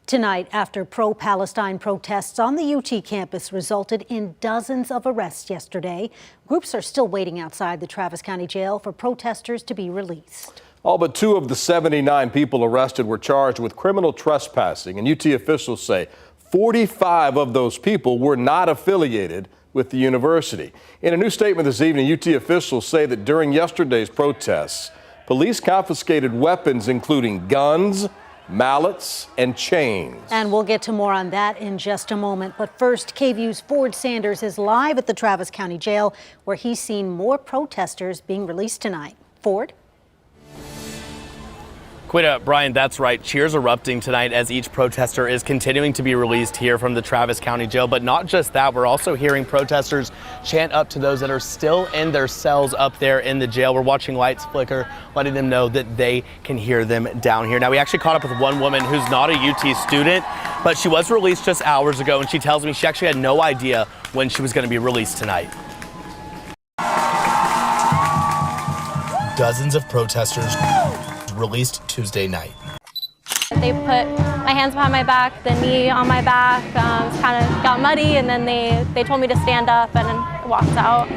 Tonight, after pro-Palestine protests on the UT campus resulted in dozens of arrests yesterday, groups are still waiting outside the Travis County Jail for protesters to be released. All but 2 of the 79 people arrested were charged with criminal trespassing, and UT officials say 45 of those people were not affiliated with the university. In a new statement this evening, UT officials say that during yesterday's protests, police confiscated weapons including guns, mallets, and chains. And we'll get to more on that in just a moment. But first, KVUE's Ford Sanders is live at the Travis County Jail, where he's seen more protesters being released tonight. Ford? Quita, Brian, that's right. Cheers erupting tonight as each protester is continuing to be released here from the Travis County Jail. But not just that, we're also hearing protesters chant up to those that are still in their cells up there in the jail. We're watching lights flicker, letting them know that they can hear them down here. Now, we actually caught up with one woman who's not a UT student, but she was released just hours ago, and she tells me she actually had no idea when she was going to be released tonight. Dozens of protesters released Tuesday night. They put my hands behind my back, the knee on my back, kind of got muddy, and then they told me to stand up and I walked out.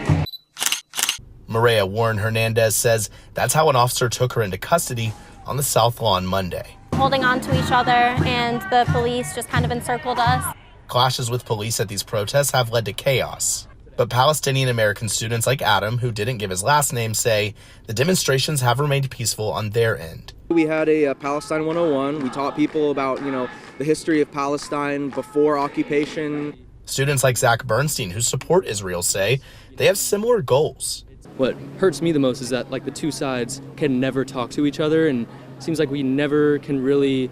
Maria Warren Hernandez says that's how an officer took her into custody on the South Lawn Monday. Holding on to each other, and the police just kind of encircled us. Clashes with police at these protests have led to chaos. But Palestinian American students like Adam, who didn't give his last name, say the demonstrations have remained peaceful on their end. We had a Palestine 101. We taught people about, the history of Palestine before occupation. Students like Zach Bernstein, who support Israel, say they have similar goals. What hurts me the most is that the two sides can never talk to each other, and it seems like we never can really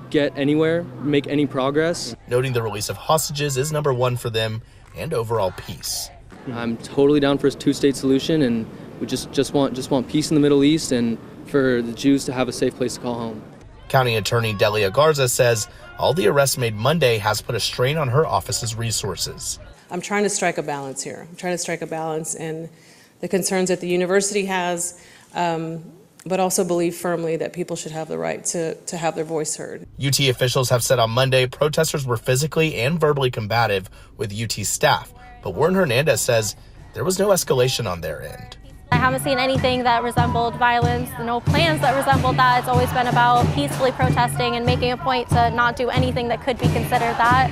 get anywhere, make any progress. Noting the release of hostages is number one for them, and overall peace. I'm totally down for a two-state solution, and we just want peace in the Middle East and for the Jews to have a safe place to call home. County Attorney Delia Garza says all the arrests made Monday has put a strain on her office's resources. I'm trying to strike a balance here. I'm trying to strike a balance in the concerns that the university has, but also believe firmly that people should have the right to have their voice heard. UT officials have said on Monday protesters were physically and verbally combative with UT staff, but Warren Hernandez says there was no escalation on their end. I haven't seen anything that resembled violence, no plans that resembled that. It's always been about peacefully protesting and making a point to not do anything that could be considered that.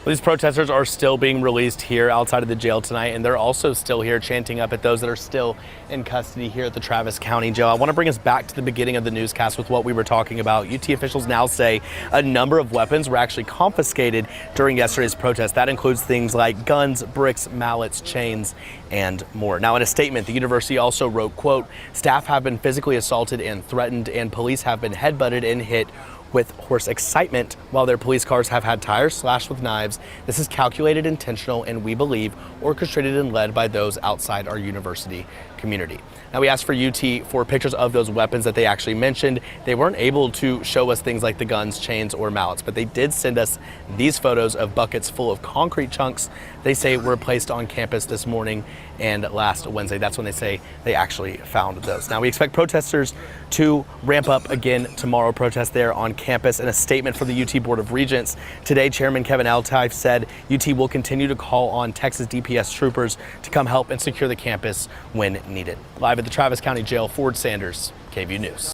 These protesters are still being released here outside of the jail tonight, and they're also still here chanting up at those that are still in custody here at the Travis County Jail. I want to bring us back to the beginning of the newscast with what we were talking about. UT officials now say a number of weapons were actually confiscated during yesterday's protest. That includes things like guns, bricks, mallets, chains, and more. Now, in a statement, the university also wrote, quote, staff have been physically assaulted and threatened, and police have been headbutted and hit with horse excitement, while their police cars have had tires slashed with knives. This is calculated, intentional, and we believe orchestrated and led by those outside our university community. Now, we asked for UT for pictures of those weapons that they actually mentioned. They weren't able to show us things like the guns, chains, or mallets, but they did send us these photos of buckets full of concrete chunks they say were placed on campus this morning and last Wednesday. That's when they say they actually found those. Now, we expect protesters to ramp up again tomorrow, protest there on campus. In a statement from the UT Board of Regents today, Chairman Kevin Altife said UT will continue to call on Texas DPS troopers to come help and secure the campus when needed. Live at the Travis County Jail, Ford Sanders, KVUE News.